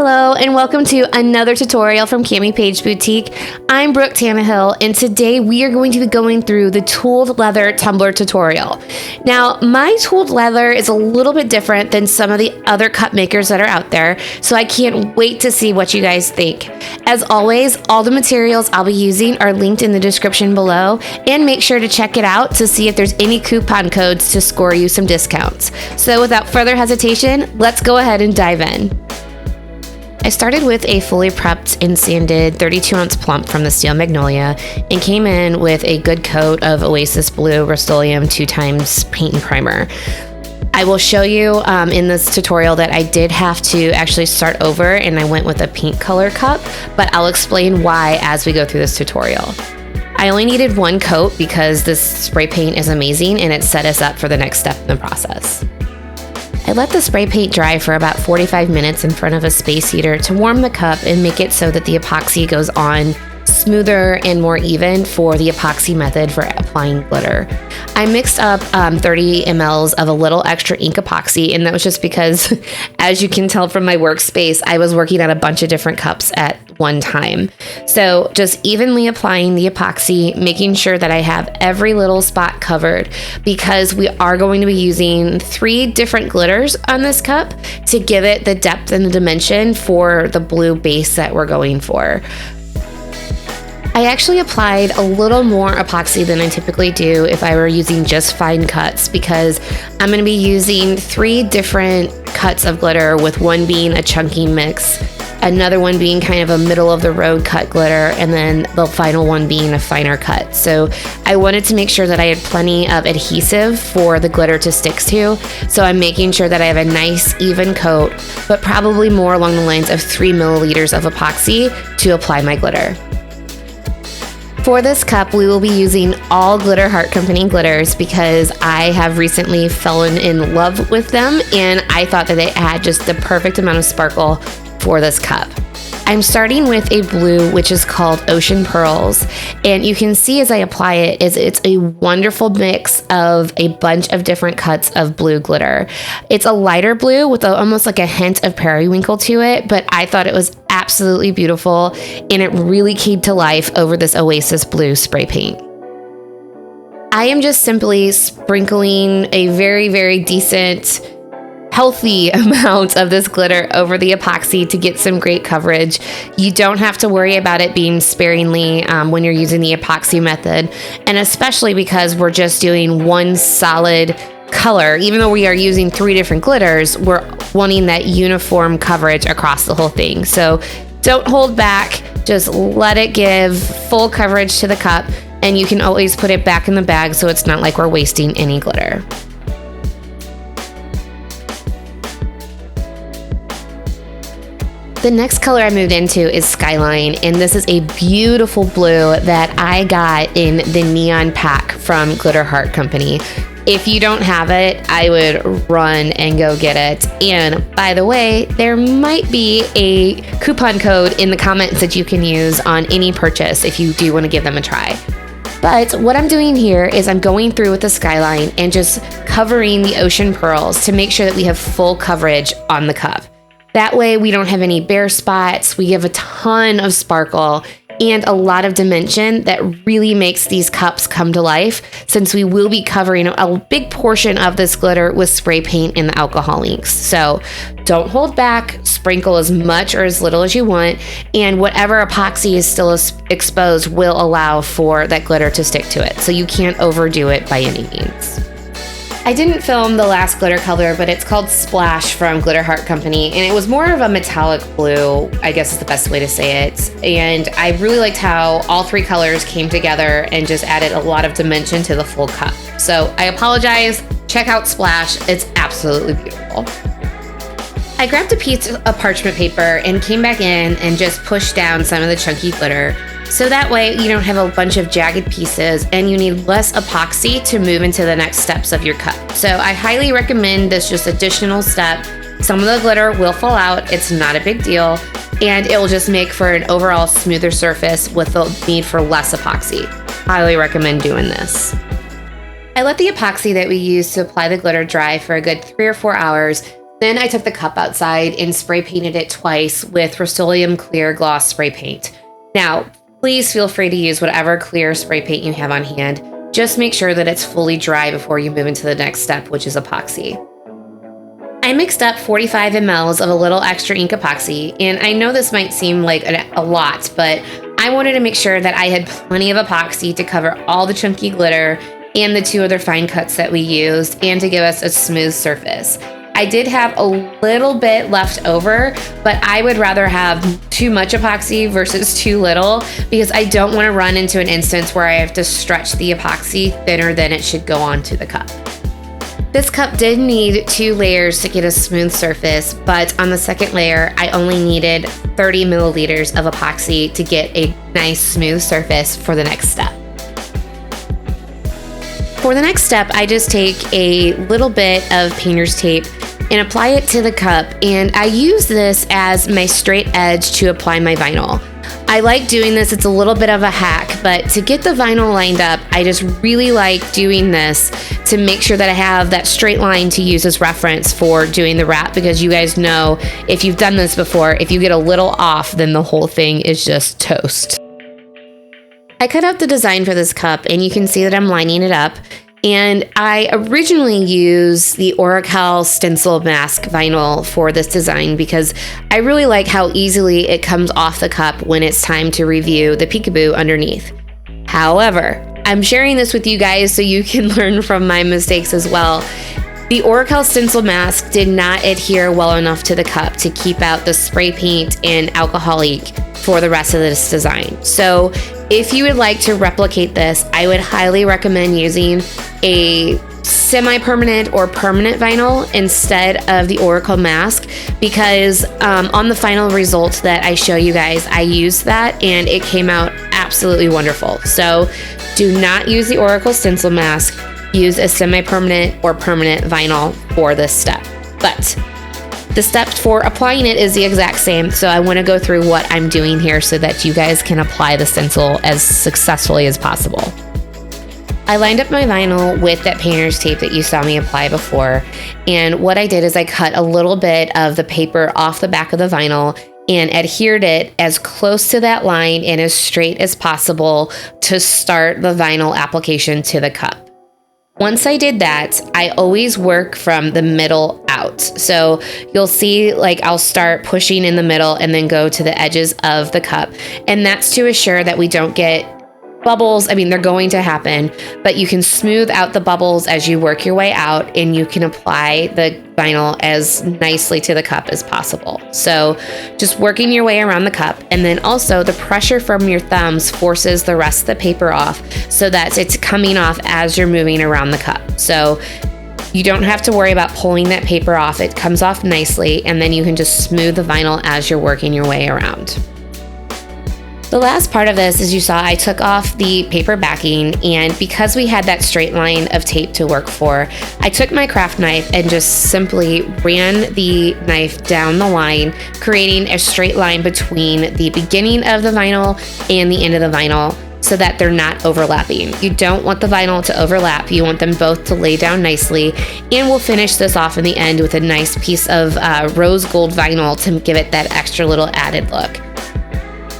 Hello and welcome to another tutorial from CamiPaige Boutique. I'm Brooke Tannehill and today we are going to be going through the Tooled Leather Tumbler tutorial. Now my Tooled Leather is a little bit different than some of the other cup makers that are out there, so I can't wait to see what you guys think. As always, all the materials I'll be using are linked in the description below, and make sure to check it out to see if there's any coupon codes to score you some discounts. So without further hesitation, let's go ahead and dive in. I started with a fully prepped and sanded 32-ounce plump from the Steel Magnolia and came in with a good coat of Oasis Blue Rustoleum 2x Paint+Primer. I will show you in this tutorial that I did have to actually start over and I went with a pink color cup, but I'll explain why as we go through this tutorial. I only needed one coat because this spray paint is amazing and it set us up for the next step in the process. I let the spray paint dry for about 45 minutes in front of a space heater to warm the cup and make it so that the epoxy goes on smoother and more even for the epoxy method for applying glitter. I mixed up 30 mLs of a little extra ink epoxy, and that was just because, as you can tell from my workspace, I was working on a bunch of different cups at one time. So just evenly applying the epoxy, making sure that I have every little spot covered, because we are going to be using 3 different glitters on this cup to give it the depth and the dimension for the blue base that we're going for. I actually applied a little more epoxy than I typically do if I were using just fine cuts, because I'm going to be using 3 different cuts of glitter, with one being a chunky mix, another one being kind of a middle of the road cut glitter, and then the final one being a finer cut. So I wanted to make sure that I had plenty of adhesive for the glitter to stick to. So I'm making sure that I have a nice even coat, but probably more along the lines of 3 milliliters of epoxy to apply my glitter. For this cup, we will be using all Glitter Heart Company glitters because I have recently fallen in love with them and I thought that they had just the perfect amount of sparkle for this cup. I'm starting with a blue, which is called Ocean Pearls, and you can see as I apply it is it's a wonderful mix of a bunch of different cuts of blue glitter. It's a lighter blue with almost like a hint of periwinkle to it, but I thought it was absolutely beautiful and it really came to life over this Oasis Blue spray paint. I am just simply sprinkling a very, very decent, healthy amount of this glitter over the epoxy to get some great coverage. You don't have to worry about it being sparingly when you're using the epoxy method, and especially because we're just doing one solid color. Even though we are using 3 different glitters, we're wanting that uniform coverage across the whole thing. So don't hold back, just let it give full coverage to the cup, and you can always put it back in the bag so it's not like we're wasting any glitter. The next color I moved into is Skyline, and this is a beautiful blue that I got in the neon pack from Glitter Heart Company. If you don't have it, I would run and go get it. And by the way, there might be a coupon code in the comments that you can use on any purchase if you do want to give them a try. But what I'm doing here is I'm going through with the Skyline and just covering the Ocean Pearls to make sure that we have full coverage on the cup. That way we don't have any bare spots. We give a ton of sparkle and a lot of dimension that really makes these cups come to life, since we will be covering a big portion of this glitter with spray paint and the alcohol inks. So don't hold back, sprinkle as much or as little as you want, and whatever epoxy is still exposed will allow for that glitter to stick to it. So you can't overdo it by any means. I didn't film the last glitter color, but it's called Splash from Glitter Heart Company, and it was more of a metallic blue, I guess is the best way to say it. And I really liked how all 3 colors came together and just added a lot of dimension to the full cup. So I apologize, check out Splash, it's absolutely beautiful. I grabbed a piece of parchment paper and came back in and just pushed down some of the chunky glitter. So that way you don't have a bunch of jagged pieces and you need less epoxy to move into the next steps of your cup. So I highly recommend this just additional step. Some of the glitter will fall out, it's not a big deal, and it will just make for an overall smoother surface with the need for less epoxy. Highly recommend doing this. I let the epoxy that we use to apply the glitter dry for a good 3 or 4 hours, Then I took the cup outside and spray painted it twice with Rustoleum clear gloss spray paint. Now, please feel free to use whatever clear spray paint you have on hand. Just make sure that it's fully dry before you move into the next step, which is epoxy. I mixed up 45 mLs of a little extra ink epoxy, and I know this might seem like a lot, but I wanted to make sure that I had plenty of epoxy to cover all the chunky glitter and the 2 other fine cuts that we used, and to give us a smooth surface. I did have a little bit left over, but I would rather have too much epoxy versus too little, because I don't want to run into an instance where I have to stretch the epoxy thinner than it should go onto the cup. This cup did need 2 layers to get a smooth surface, but on the second layer, I only needed 30 milliliters of epoxy to get a nice smooth surface for the next step. For the next step, I just take a little bit of painter's tape and apply it to the cup, and I use this as my straight edge to apply my vinyl. I like doing this, it's a little bit of a hack, but to get the vinyl lined up, I just really like doing this to make sure that I have that straight line to use as reference for doing the wrap, because you guys know, if you've done this before, if you get a little off, then the whole thing is just toast. I cut out the design for this cup, and you can see that I'm lining it up. And I originally used the Oracal stencil mask vinyl for this design because I really like how easily it comes off the cup when it's time to review the peekaboo underneath. However, I'm sharing this with you guys so you can learn from my mistakes as well. The Oracal stencil mask did not adhere well enough to the cup to keep out the spray paint and alcohol ink for the rest of this design. So if you would like to replicate this, I would highly recommend using a semi-permanent or permanent vinyl instead of the Oracal mask, because on the final result that I show you guys, I used that and it came out absolutely wonderful. So do not use the Oracal stencil mask, use a semi-permanent or permanent vinyl for this step. But the step for applying it is the exact same, so I want to go through what I'm doing here so that you guys can apply the stencil as successfully as possible. I lined up my vinyl with that painter's tape that you saw me apply before, and what I did is I cut a little bit of the paper off the back of the vinyl and adhered it as close to that line and as straight as possible to start the vinyl application to the cup. Once I did that, I always work from the middle out. So you'll see, like, I'll start pushing in the middle and then go to the edges of the cup. And that's to assure that we don't get bubbles. I mean, they're going to happen, but you can smooth out the bubbles as you work your way out, and you can apply the vinyl as nicely to the cup as possible. So just working your way around the cup, and then also the pressure from your thumbs forces the rest of the paper off so that it's coming off as you're moving around the cup. So you don't have to worry about pulling that paper off. It comes off nicely, and then you can just smooth the vinyl as you're working your way around. The last part of this, as you saw, I took off the paper backing, and because we had that straight line of tape to work for, I took my craft knife and just simply ran the knife down the line, creating a straight line between the beginning of the vinyl and the end of the vinyl so that they're not overlapping. You don't want the vinyl to overlap. You want them both to lay down nicely, and we'll finish this off in the end with a nice piece of rose gold vinyl to give it that extra little added look.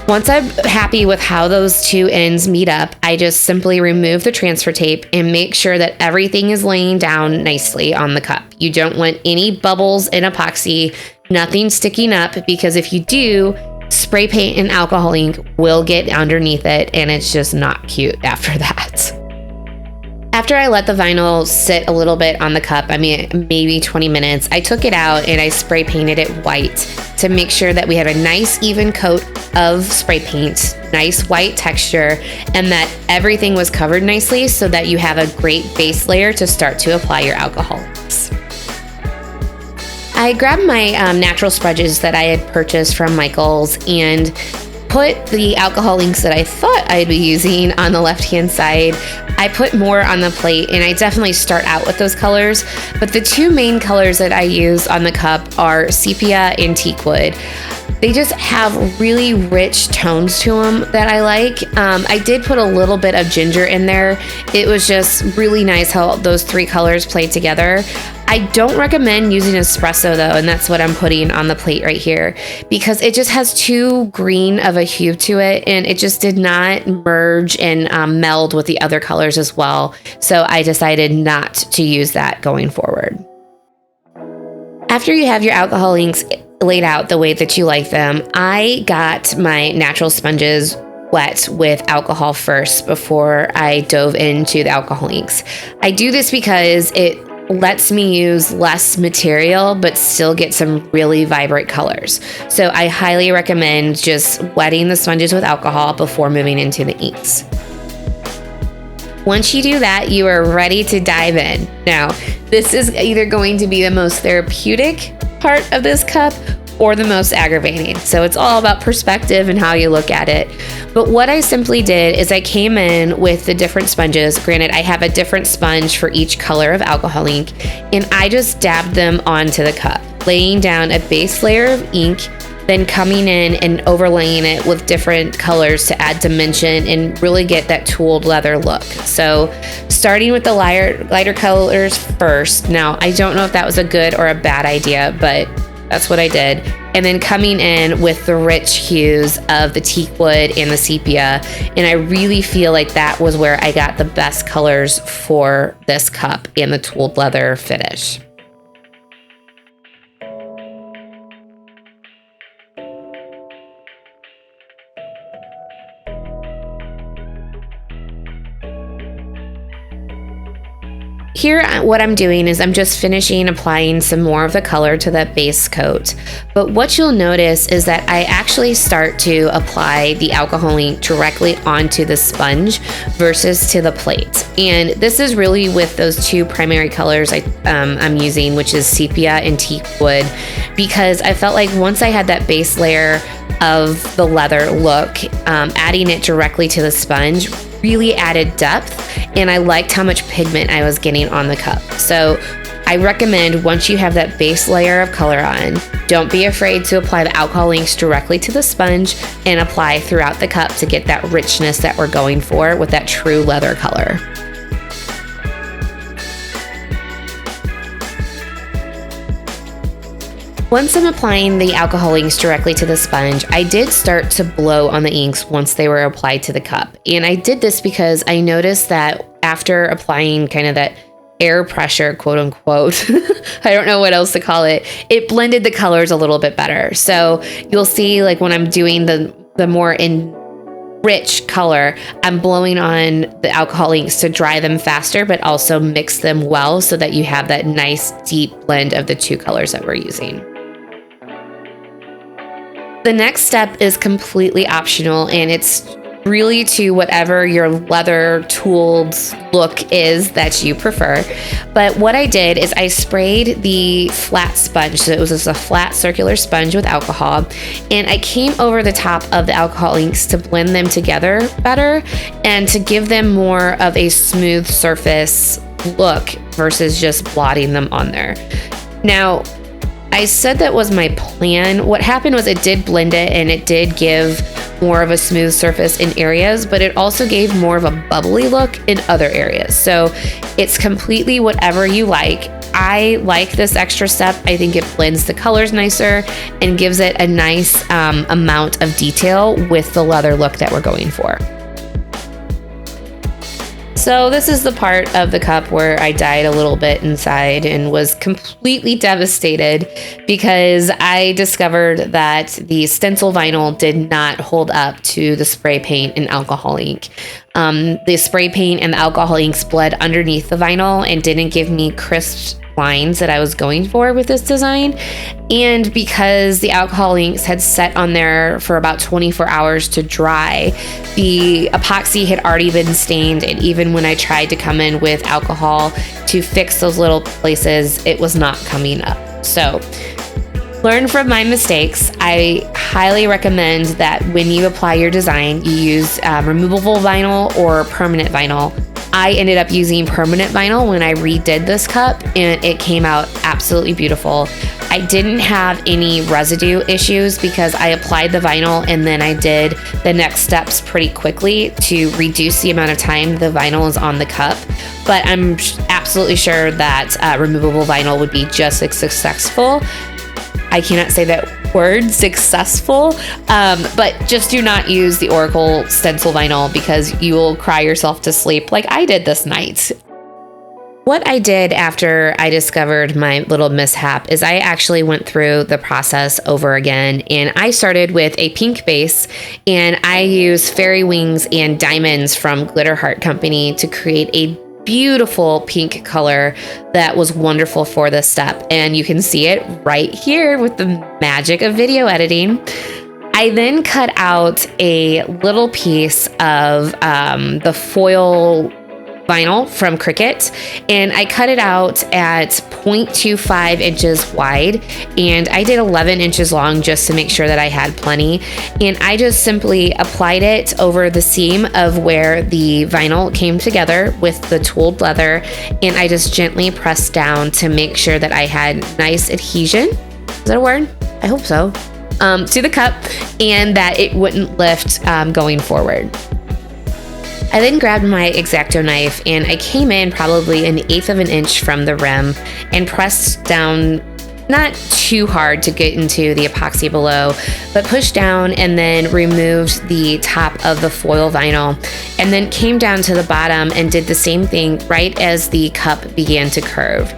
Once I'm happy with how those two ends meet up, I just simply remove the transfer tape and make sure that everything is laying down nicely on the cup. You don't want any bubbles in epoxy, nothing sticking up, because if you do, spray paint and alcohol ink will get underneath it, and it's just not cute after that. After I let the vinyl sit a little bit on the cup, I mean, maybe 20 minutes, I took it out and I spray painted it white to make sure that we had a nice even coat of spray paint, nice white texture, and that everything was covered nicely so that you have a great base layer to start to apply your alcohol inks. I grabbed my natural smudges that I had purchased from Michael's and put the alcohol inks that I thought I'd be using on the left-hand side. I put more on the plate, and I definitely start out with those colors, but the two main colors that I use on the cup are Sepia and Teakwood. They just have really rich tones to them that I like. I did put a little bit of ginger in there. It was just really nice how those three colors played together. I don't recommend using espresso though, and that's what I'm putting on the plate right here, because it just has too green of a hue to it, and it just did not merge and meld with the other colors as well. So I decided not to use that going forward. After you have your alcohol inks laid out the way that you like them, I got my natural sponges wet with alcohol first before I dove into the alcohol inks. I do this because it lets me use less material but still get some really vibrant colors. So I highly recommend just wetting the sponges with alcohol before moving into the inks. Once you do that, you are ready to dive in. Now, this is either going to be the most therapeutic part of this cup or the most aggravating. So it's all about perspective and how you look at it. But what I simply did is I came in with the different sponges. Granted, I have a different sponge for each color of alcohol ink, and I just dabbed them onto the cup, laying down a base layer of ink, then coming in and overlaying it with different colors to add dimension and really get that tooled leather look. So starting with the lighter colors first. Now, I don't know if that was a good or a bad idea, but that's what I did. And then coming in with the rich hues of the teak wood and the sepia. And I really feel like that was where I got the best colors for this cup and the tooled leather finish. Here, what I'm doing is I'm just finishing applying some more of the color to that base coat. But what you'll notice is that I actually start to apply the alcohol ink directly onto the sponge versus to the plate. And this is really with those two primary colors I'm using, which is sepia and teak wood, because I felt like once I had that base layer of the leather look, adding it directly to the sponge really added depth, and I liked how much pigment I was getting on the cup. So I recommend once you have that base layer of color on, don't be afraid to apply the alcohol inks directly to the sponge and apply throughout the cup to get that richness that we're going for with that true leather color. Once I'm applying the alcohol inks directly to the sponge, I did start to blow on the inks once they were applied to the cup. And I did this because I noticed that after applying kind of that air pressure, quote unquote, I don't know what else to call it, it blended the colors a little bit better. So you'll see, like when I'm doing the more rich color, I'm blowing on the alcohol inks to dry them faster, but also mix them well so that you have that nice deep blend of the two colors that we're using. The next step is completely optional, and it's really to whatever your leather tooled look is that you prefer. But what I did is I sprayed the flat sponge. So it was just a flat circular sponge with alcohol, and I came over the top of the alcohol inks to blend them together better and to give them more of a smooth surface look versus just blotting them on there. Now, I said that was my plan. What happened was it did blend it, and it did give more of a smooth surface in areas, but it also gave more of a bubbly look in other areas. So it's completely whatever you like. I like this extra step. I think it blends the colors nicer and gives it a nice amount of detail with the leather look that we're going for. So this is the part of the cup where I died a little bit inside and was completely devastated because I discovered that the stencil vinyl did not hold up to the spray paint and alcohol ink. The spray paint and the alcohol inks bled underneath the vinyl and didn't give me crisp lines that I was going for with this design. And because the alcohol inks had set on there for about 24 hours to dry, the epoxy had already been stained, and even when I tried to come in with alcohol to fix those little places, it was not coming up. So learn from my mistakes. I highly recommend that when you apply your design, you use removable vinyl or permanent vinyl. I ended up using permanent vinyl when I redid this cup, and it came out absolutely beautiful. I didn't have any residue issues because I applied the vinyl and then I did the next steps pretty quickly to reduce the amount of time the vinyl is on the cup. But I'm absolutely sure that removable vinyl would be just as successful. I cannot say that word, successful, but just do not use the Oracle stencil vinyl because you will cry yourself to sleep like I did this night. What I did after I discovered my little mishap is I actually went through the process over again, and I started with a pink base, and I used fairy wings and diamonds from Glitter Heart Company to create a beautiful pink color that was wonderful for this step. And you can see it right here with the magic of video editing. I then cut out a little piece of the foil vinyl from Cricut, and I cut it out at 0.25 inches wide, and I did 11 inches long just to make sure that I had plenty. And I just simply applied it over the seam of where the vinyl came together with the tooled leather, and I just gently pressed down to make sure that I had nice adhesion. Is that a word? I hope so. To the cup, and that it wouldn't lift going forward. I then grabbed my X-Acto knife, and I came in probably 1/8 of an inch from the rim and pressed down, not too hard to get into the epoxy below, but pushed down and then removed the top of the foil vinyl, and then came down to the bottom and did the same thing right as the cup began to curve.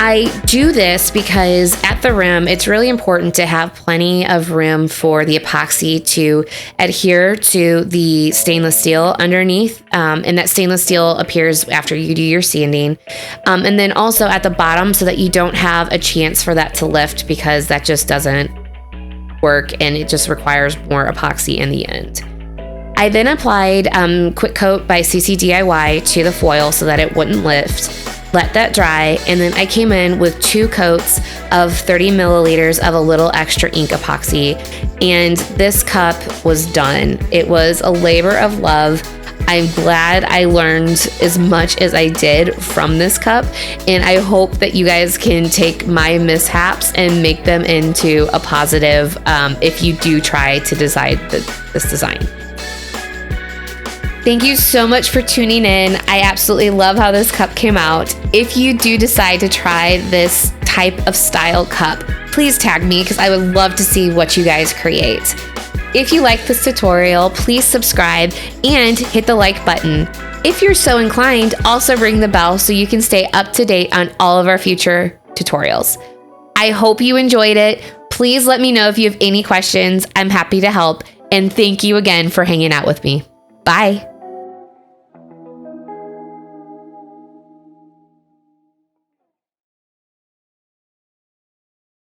I do this because at the rim, it's really important to have plenty of room for the epoxy to adhere to the stainless steel underneath. And that stainless steel appears after you do your sanding. And then also at the bottom so that you don't have a chance for that to lift, because that just doesn't work and it just requires more epoxy in the end. I then applied Quick Coat by CC DIY to the foil so that it wouldn't lift. Let that dry, and then I came in with 2 coats of 30 milliliters of a little extra ink epoxy, and this cup was done. It was a labor of love. I'm glad I learned as much as I did from this cup, and I hope that you guys can take my mishaps and make them into a positive if you do try to design this design. Thank you so much for tuning in. I absolutely love how this cup came out. If you do decide to try this type of style cup, please tag me because I would love to see what you guys create. If you like this tutorial, please subscribe and hit the like button. If you're so inclined, also ring the bell so you can stay up to date on all of our future tutorials. I hope you enjoyed it. Please let me know if you have any questions. I'm happy to help. And thank you again for hanging out with me. Bye.